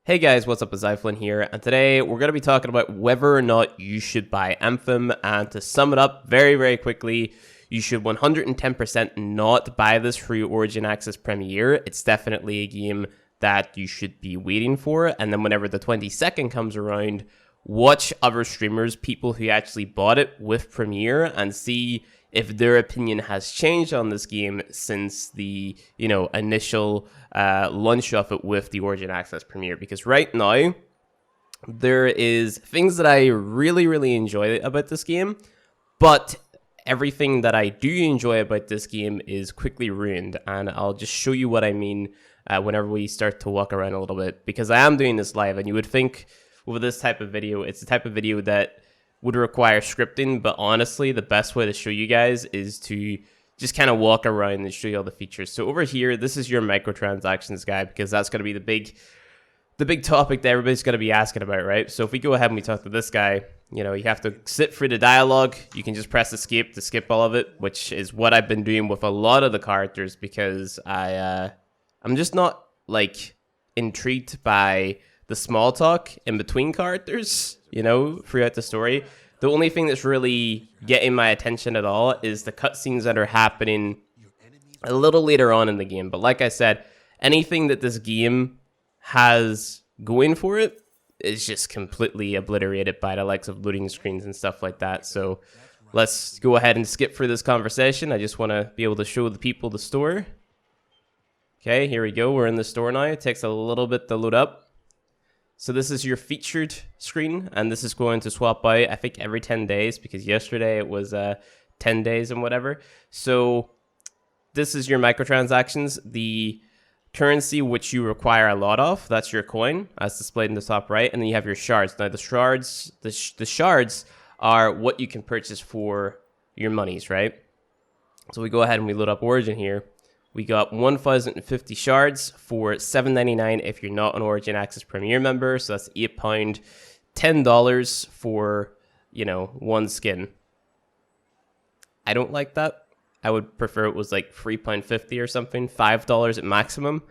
Hey guys, what's up? It's Zyflin here, and today we're going to be talking about whether or not you should buy Anthem. And to sum it up very quickly, you should 110% not buy this for your Origin Access Premier. It's definitely a game that you should be waiting for, and then whenever the 22nd comes around, watch other streamers, people who actually bought it with Premier, and see if their opinion has changed on this game since the initial launch of it with the Origin Access Premier. Because right now there is things that I really enjoy about this game, but everything that I do enjoy about this game is quickly ruined, and I'll just show you what I mean whenever we start to walk around a little bit, because I am doing this live, and you would think with this type of video, it's the type of video that would require scripting, but honestly, the best way to show you guys is to just kind of walk around and show you all the features. So over here, this is your microtransactions guide, because that's going to be the big topic that everybody's going to be asking about, right? So if we go ahead and we talk to this guy, you have to sit through the dialogue. You can just press escape to skip all of it, which is what I've been doing with a lot of the characters, because I'm just not like intrigued by the small talk in between characters, throughout the story. The only thing that's really getting my attention at all is the cutscenes that are happening a little later on in the game. But like I said, anything that this game has going for it is just completely obliterated by the likes of loading screens and stuff like that. So let's go ahead and skip through this conversation. I just want to be able to show the people the store. Okay, here we go. We're in the store now. It takes a little bit to load up. So this is your featured screen, and this is going to swap out, I think, every 10 days, because yesterday it was 10 days and whatever. So this is your microtransactions. The currency which you require a lot of, that's your coin, as displayed in the top right, and then you have your shards. Now the shards are what you can purchase for your monies, right? So we go ahead and we load up Origin here. We got 1,050 shards for $7.99 if you're not an Origin Access Premier member. So that's £8, $10 for, one skin. I don't like that. I would prefer it was like £3.50 or something, $5 at maximum.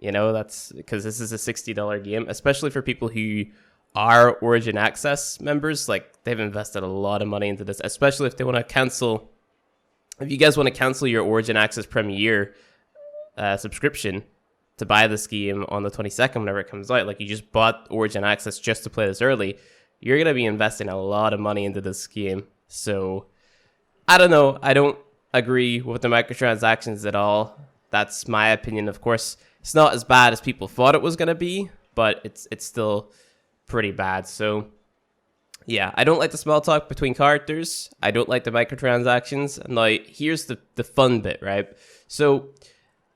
That's because this is a $60 game, especially for people who are Origin Access members. Like, they've invested a lot of money into this, especially if they want to cancel. If you guys want to cancel your Origin Access Premier subscription to buy this game on the 22nd whenever it comes out, like you just bought Origin Access just to play this early, you're going to be investing a lot of money into this game. So, I don't know. I don't agree with the microtransactions at all. That's my opinion. Of course, it's not as bad as people thought it was going to be, but it's still pretty bad. So yeah, I don't like the small talk between characters. I don't like the microtransactions. Now, here's the fun bit, right? So,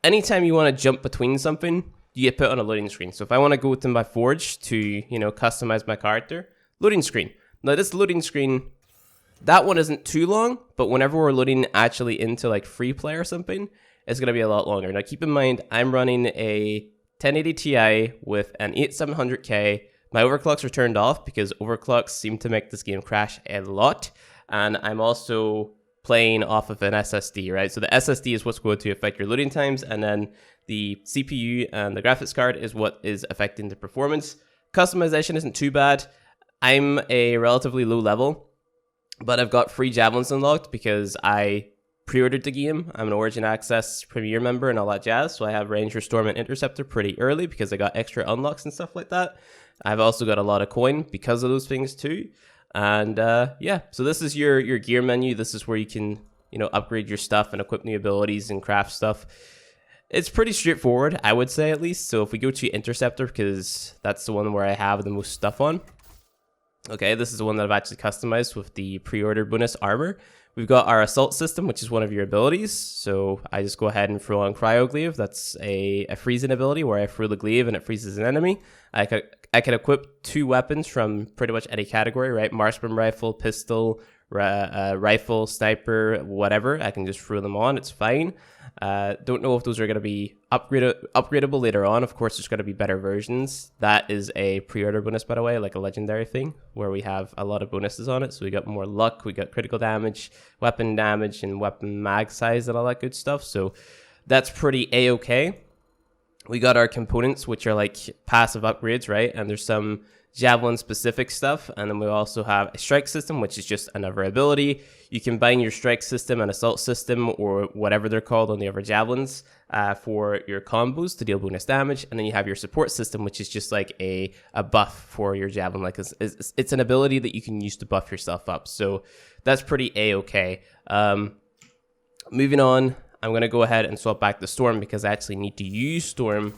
anytime you want to jump between something, you get put on a loading screen. So, if I want to go to my Forge to, customize my character, loading screen. Now, this loading screen, that one isn't too long, but whenever we're loading actually into, like, free play or something, it's going to be a lot longer. Now, keep in mind, I'm running a 1080 Ti with an 8700K. My overclocks are turned off because overclocks seem to make this game crash a lot. And I'm also playing off of an SSD, right? So the SSD is what's going to affect your loading times, and then the CPU and the graphics card is what is affecting the performance. Customization isn't too bad. I'm a relatively low level, but I've got free javelins unlocked because I pre-ordered the game. I'm an Origin Access Premier member and all that jazz, so I have Ranger, Storm, and Interceptor pretty early because I got extra unlocks and stuff like that. I've also got a lot of coin because of those things too. And yeah, so this is your gear menu. This is where you can, upgrade your stuff and equip new abilities and craft stuff. It's pretty straightforward, I would say, at least. So if we go to Interceptor, because that's the one where I have the most stuff on. Okay, this is the one that I've actually customized with the pre-order bonus armor. We've got our Assault System, which is one of your abilities. So I just go ahead and throw on Cryoglaive. That's a freezing ability where I throw the glaive and it freezes an enemy. I can equip 2 weapons from pretty much any category, right? Marksman rifle, pistol, rifle, sniper, whatever. I can just throw them on. It's fine. Don't know if those are going to be upgradable later on. Of course, there's going to be better versions. That is a pre-order bonus, by the way, like a legendary thing where we have a lot of bonuses on it. So we got more luck, we got critical damage, weapon damage, and weapon mag size and all that good stuff. So that's pretty a-okay. We got our components, which are like passive upgrades, right? And there's some javelin specific stuff. And then we also have a strike system, which is just another ability. You combine your strike system and assault system, or whatever they're called on the other javelins, for your combos to deal bonus damage. And then you have your support system, which is just like a buff for your javelin. Like it's an ability that you can use to buff yourself up. So that's pretty A-okay. Moving on, I'm going to go ahead and swap back to Storm because I actually need to use Storm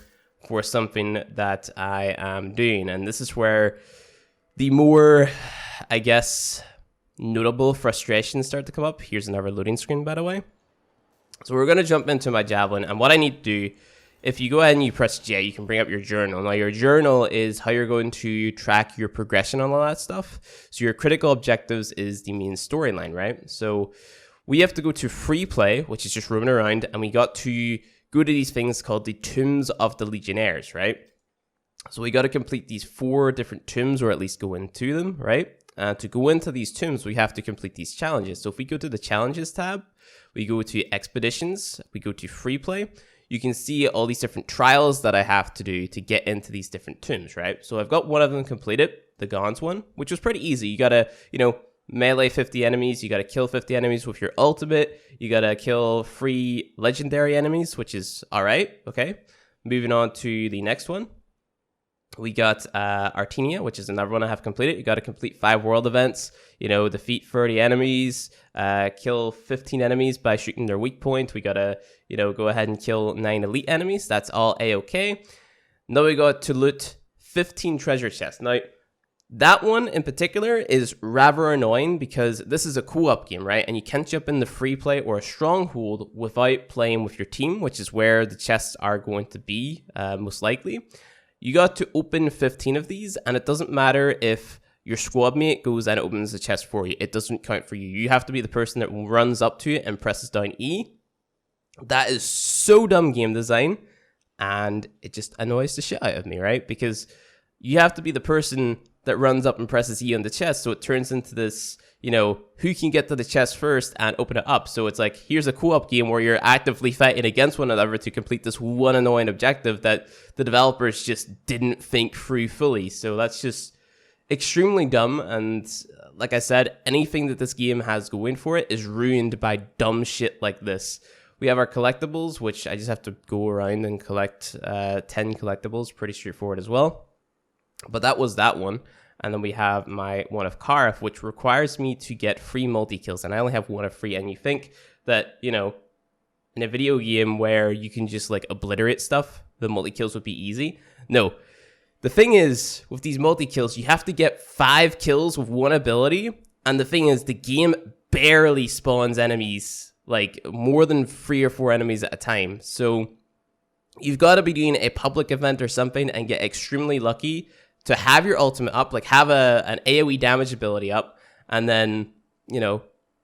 for something that I am doing. And this is where the more, I guess, notable frustrations start to come up. Here's another loading screen, by the way. So we're going to jump into my javelin. And what I need to do, if you go ahead and you press J, you can bring up your journal. Now, your journal is how you're going to track your progression on all that stuff. So your critical objectives is the main storyline, right? So we have to go to free play, which is just roaming around, and we got to go to these things called the Tombs of the Legionnaires, right? So we got to complete these 4 different tombs, or at least go into them, right? To go into these tombs, we have to complete these challenges. So if we go to the Challenges tab, we go to Expeditions, we go to Free Play, you can see all these different trials that I have to do to get into these different tombs, right? So I've got one of them completed, the Gons one, which was pretty easy. You got to, melee 50 enemies, you gotta kill 50 enemies with your ultimate, you gotta kill 3 legendary enemies, which is alright, okay. Moving on to the next one. We got Artenia, which is another one I have completed. You gotta complete 5 world events, defeat 30 enemies, kill 15 enemies by shooting their weak point. We gotta, go ahead and kill 9 elite enemies. That's all A-okay. Now we got to loot 15 treasure chests. Now, that one in particular is rather annoying because this is a co-op game, right? And you can't jump in the free play or a stronghold without playing with your team, which is where the chests are going to be, most likely. You got to open 15 of these, and it doesn't matter if your squad mate goes and opens the chest for you. It doesn't count for you. You have to be the person that runs up to it and presses down E. That is so dumb game design, and it just annoys the shit out of me, right? Because you have to be the person that runs up and presses E on the chest, so it turns into this, who can get to the chest first and open it up. So it's like, here's a co-op game where you're actively fighting against one another to complete this one annoying objective that the developers just didn't think through fully. So that's just extremely dumb, and like I said, anything that this game has going for it is ruined by dumb shit like this. We have our collectibles, which I just have to go around and collect 10 collectibles, pretty straightforward as well. But that was that one. And then we have my one of Karif, which requires me to get 3 multi-kills. And I only have 1 of 3. And you think that, in a video game where you can just like obliterate stuff, the multi-kills would be easy. No. The thing is, with these multi-kills, you have to get 5 kills with 1 ability. And the thing is, the game barely spawns enemies, like more than 3 or 4 enemies at a time. So you've got to be doing a public event or something and get extremely lucky to have your ultimate up, like have an AoE damage ability up, and then,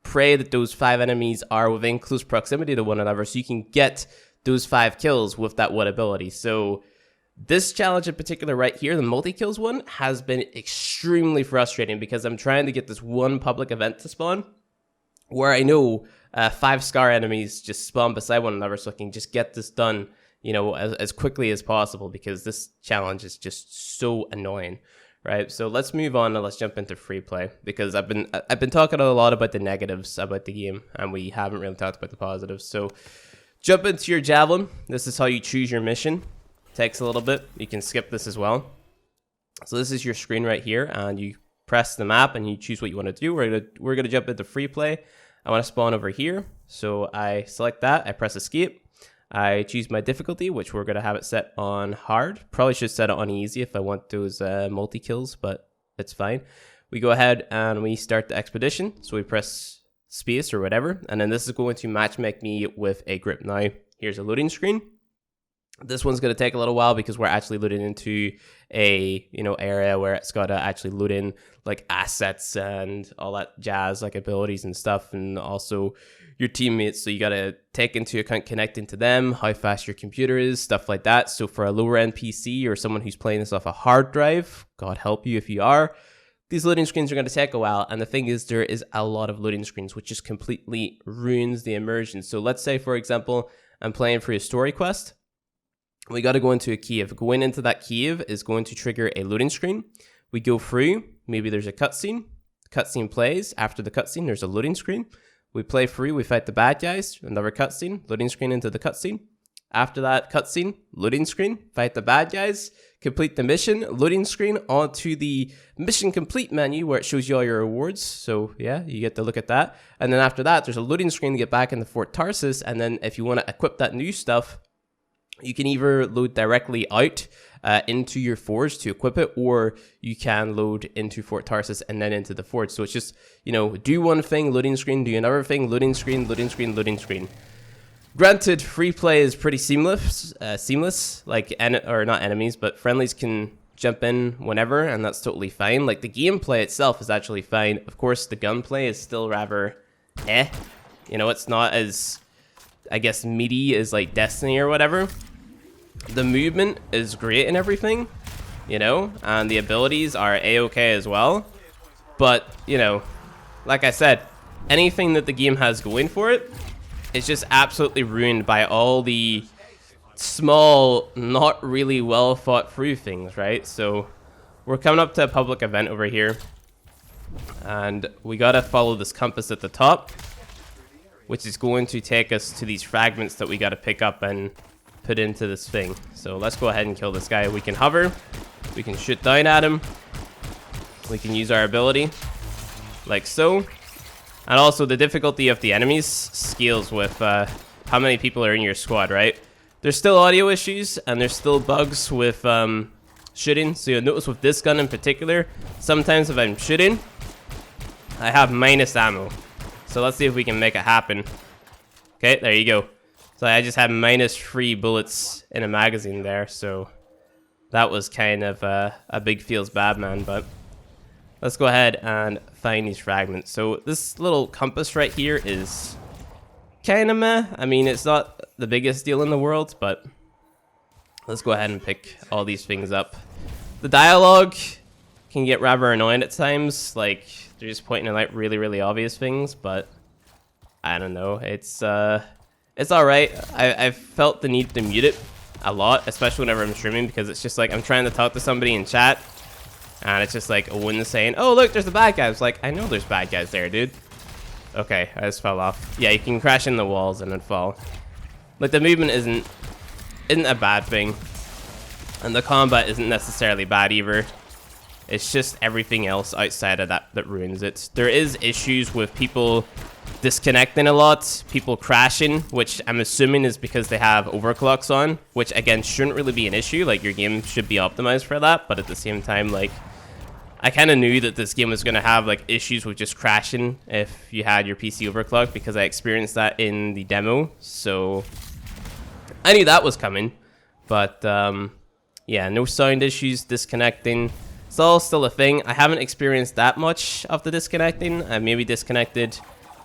pray that those 5 enemies are within close proximity to one another so you can get those 5 kills with that one ability. So this challenge in particular right here, the multi-kills one, has been extremely frustrating because I'm trying to get this one public event to spawn where I know 5 Scar enemies just spawn beside one another so I can just get this done as quickly as possible, because this challenge is just so annoying, right? So let's move on and let's jump into free play, because I've been talking a lot about the negatives about the game, and we haven't really talked about the positives. So jump into your javelin. This is how you choose your mission. Takes a little bit. You can skip this as well. So this is your screen right here, and you press the map and you choose what you want to do. We're gonna jump into free play. I want to spawn over here, so I select that. I press escape. I choose my difficulty, which we're going to have it set on hard. Probably should set it on easy if I want those multi-kills, but it's fine. We go ahead and we start the expedition. So we press space or whatever, and then this is going to matchmake me with a group. Now, here's a loading screen. This one's going to take a little while because we're actually loading into a area where it's got to actually load in like assets and all that jazz, like abilities and stuff, and also your teammates. So you got to take into account connecting to them, how fast your computer is, stuff like that. So for a lower end PC or someone who's playing this off a hard drive, God help you if you are, these loading screens are going to take a while. And the thing is, there is a lot of loading screens, which just completely ruins the immersion. So let's say, for example, I'm playing for a story quest. we got to go into a cave. Going into that cave is going to trigger a loading screen. We go through, maybe there's a cutscene. Cutscene plays. After the cutscene, there's a loading screen. We play through, we fight the bad guys, another cutscene, loading screen into the cutscene. After that cutscene, loading screen, fight the bad guys, complete the mission, loading screen onto the mission complete menu where it shows you all your rewards. So yeah, you get to look at that. And then after that, there's a loading screen to get back into Fort Tarsus. And then if you want to equip that new stuff, you can either load directly out into your forge to equip it, or you can load into Fort Tarsus and then into the forge. So it's just, you know, do one thing, loading screen, do another thing, loading screen, loading screen, loading screen. Granted, free play is pretty seamless. Like, or not enemies, but friendlies can jump in whenever, and that's totally fine. Like, the gameplay itself is actually fine. Of course, the gunplay is still rather You know, it's not as, I guess, meaty as like Destiny or whatever. The movement is great and everything, you know, and the abilities are a-okay as well. But, you know, like I said, anything that the game has going for it is just absolutely ruined by all the small, not really well thought through things, right? So we're coming up to a public event over here, and we gotta follow this compass at the top, which is going to take us to these fragments that we gotta pick up and put into this thing. So let's go ahead and kill this guy. We can hover, we can shoot down at him, we can use our ability like so. And also the difficulty of the enemies scales with how many people are in your squad, right? There's still audio issues and there's still bugs with shooting. So you'll notice with this gun in particular, sometimes if I'm shooting, I have minus ammo. So let's see if we can make it happen. Okay, there you go. So I just had minus 3 bullets in a magazine there, so that was kind of a big feels bad, man. But let's go ahead and find these fragments. So this little compass right here is kind of meh. I mean, it's not the biggest deal in the world, but let's go ahead and pick all these things up. The dialogue can get rather annoying at times, like they're just pointing out really, really obvious things, but I don't know. It's all right. I've felt the need to mute it a lot, especially whenever I'm streaming, because it's just like I'm trying to talk to somebody in chat, and it's just like a woman saying, "Oh, look, there's the bad guys." Like, I know there's bad guys there, dude. Okay, I just fell off. Yeah, you can crash in the walls and then fall. Like, the movement isn't a bad thing, and the combat isn't necessarily bad either. It's just everything else outside of that that ruins it. There is issues with people disconnecting a lot, people crashing, which I'm assuming is because they have overclocks on, which again shouldn't really be an issue. Like, your game should be optimized for that, but at the same time, like, I kind of knew that this game was going to have like issues with just crashing if you had your PC overclocked, because I experienced that in the demo. So I knew that was coming, but yeah, no sound issues, disconnecting. It's all still a thing. I haven't experienced that much of the disconnecting. I maybe disconnected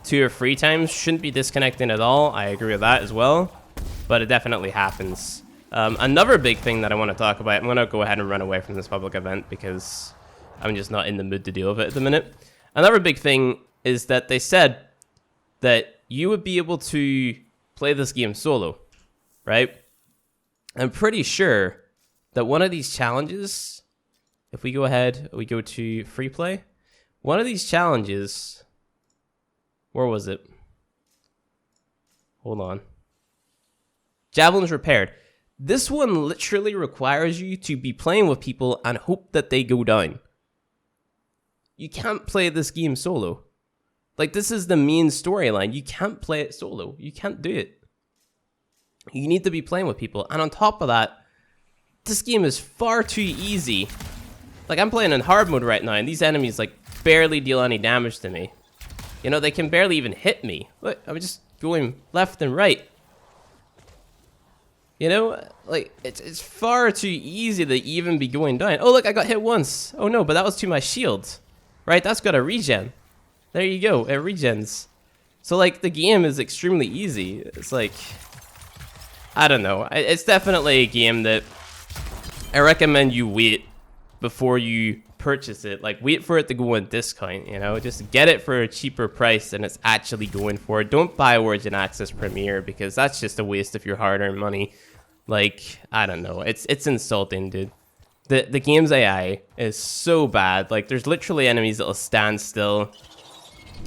2 or 3 times. Shouldn't be disconnecting at all. I agree with that as well, but it definitely happens. Another big thing that I want to talk about, I'm going to go ahead and run away from this public event because I'm just not in the mood to deal with it at the minute. Another big thing is that they said that you would be able to play this game solo, right? I'm pretty sure that one of these challenges, if we go ahead, we go to free play, one of these challenges, where was it? Hold on. Javelins repaired. This one literally requires you to be playing with people and hope that they go down. You can't play this game solo. Like, this is the main storyline. You can't play it solo. You can't do it. You need to be playing with people. And on top of that, this game is far too easy. Like, I'm playing in hard mode right now, and these enemies, like, barely deal any damage to me. You know, they can barely even hit me. Look, I'm just going left and right. You know, like, it's far too easy to even be going down. Oh, look, I got hit once. Oh, no, but that was to my shield. Right, that's got a regen. There you go, it regens. So, like, the game is extremely easy. It's like, I don't know. It's definitely a game that I recommend you wait before you purchase it. Like, wait for it to go on discount, you know? Just get it for a cheaper price than it's actually going for. Don't buy Origin Access Premier, because that's just a waste of your hard-earned money. Like, I don't know. It's insulting, dude. The game's AI is so bad. Like, there's literally enemies that'll stand still.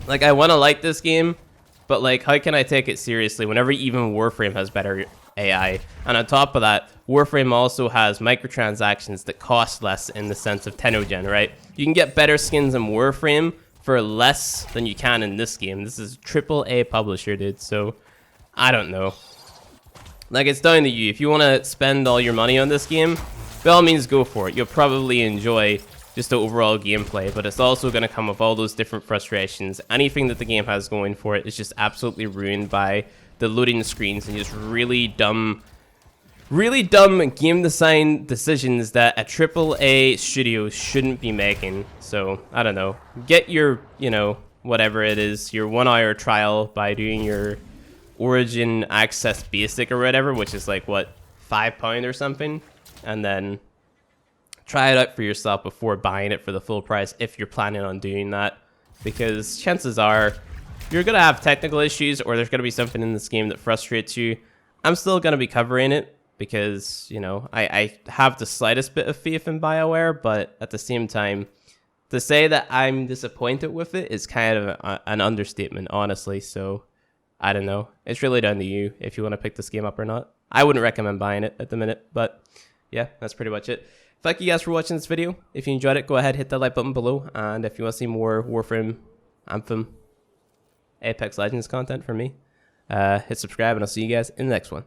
Like, I want to like this game, but, like, how can I take it seriously whenever even Warframe has better AI? And on top of that, Warframe also has microtransactions that cost less in the sense of Tenogen, right? You can get better skins in Warframe for less than you can in this game. This is AAA publisher, dude, so I don't know. Like, it's down to you. If you want to spend all your money on this game, by all means, go for it. You'll probably enjoy just the overall gameplay, but it's also going to come with all those different frustrations. Anything that the game has going for it is just absolutely ruined by the loading screens and just really dumb game design decisions that a AAA studio shouldn't be making. So, I don't know. Get your, whatever it is, your 1 hour trial by doing your Origin Access Basic or whatever, which is like, what, £5 or something? And then try it out for yourself before buying it for the full price if you're planning on doing that. Because chances are you're going to have technical issues or there's going to be something in this game that frustrates you. I'm still going to be covering it because, I have the slightest bit of faith in BioWare, but at the same time, to say that I'm disappointed with it is kind of an understatement, honestly. So, I don't know. It's really down to you if you want to pick this game up or not. I wouldn't recommend buying it at the minute, but yeah, that's pretty much it. Thank you guys for watching this video. If you enjoyed it, go ahead, hit that like button below. And if you want to see more Warframe, Anthem, Apex Legends content from me, hit subscribe, and I'll see you guys in the next one.